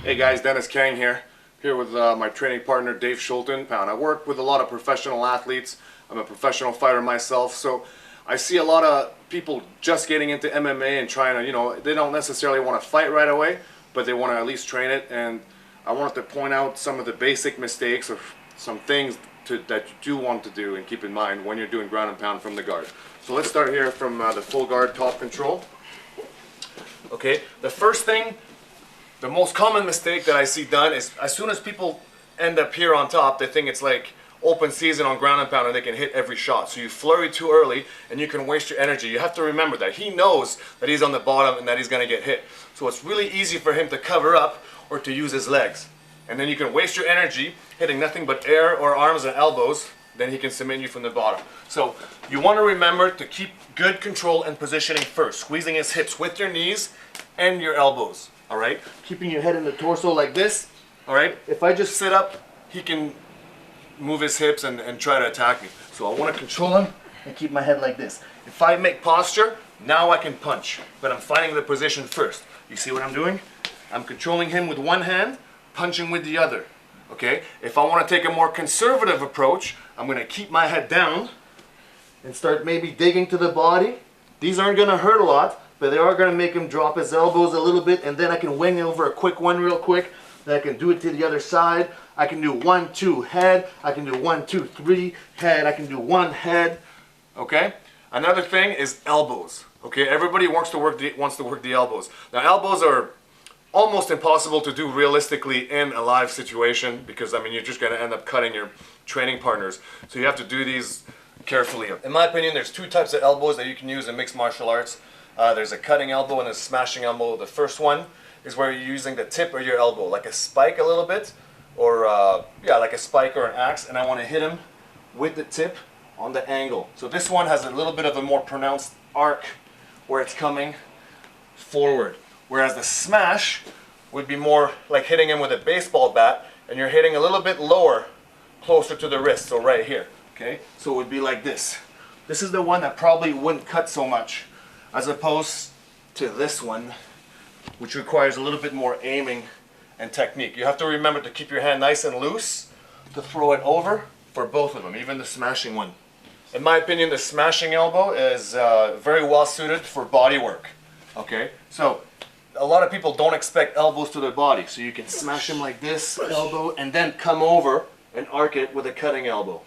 Hey guys, Dennis Kang here with my training partner Dave Schulten. I work with a lot of professional athletes. I'm a professional fighter myself, so I see a lot of people just getting into MMA and trying to, they don't necessarily want to fight right away, but they want to at least train it. And I wanted to point out some of the basic mistakes or some things that you do want to do and keep in mind when you're doing ground and pound from the guard. So let's start here from the full guard top control. Okay, the first thing, the most common mistake that I see done is as soon as people end up here on top, they think it's like open season on ground and pound and they can hit every shot. So you flurry too early and you can waste your energy. You have to remember that he knows that he's on the bottom and that he's going to get hit. So it's really easy for him to cover up or to use his legs. And then you can waste your energy hitting nothing but air or arms and elbows. Then he can submit you from the bottom. So you want to remember to keep good control and positioning first. Squeezing his hips with your knees and your elbows. All right, keeping your head in the torso like this. All right, if I just sit up, he can move his hips and try to attack me. So I want to control him and keep my head like this. If I make posture, now I can punch, but I'm finding the position first. You see what I'm doing? I'm controlling him with one hand, punching with the other. Okay, if I want to take a more conservative approach, I'm going to keep my head down and start maybe digging to the body. These aren't going to hurt a lot, but they are going to make him drop his elbows a little bit, and then I can wing over a quick one real quick. Then I can do it to the other side. I can do 1, 2, head. I can do 1, 2, 3, head. I can do 1, head. Okay? Another thing is elbows. Okay? Everybody wants to work the elbows. Now, elbows are almost impossible to do realistically in a live situation because, I mean, you're just going to end up cutting your training partners. So you have to do these carefully. In my opinion, there's two types of elbows that you can use in mixed martial arts. There's a cutting elbow and a smashing elbow. The first one is where you're using the tip of your elbow, like a spike a little bit, or like a spike or an axe, and I want to hit him with the tip on the angle. So this one has a little bit of a more pronounced arc where it's coming forward, whereas the smash would be more like hitting him with a baseball bat, and you're hitting a little bit lower, closer to the wrist, so right here. Okay, so it would be like this. This is the one that probably wouldn't cut so much, as opposed to this one, which requires a little bit more aiming and technique. You have to remember to keep your hand nice and loose to throw it over for both of them, even the smashing one. In my opinion, the smashing elbow is very well suited for body work. Okay, so a lot of people don't expect elbows to their body, so you can smash them like this, elbow, and then come over and arc it with a cutting elbow.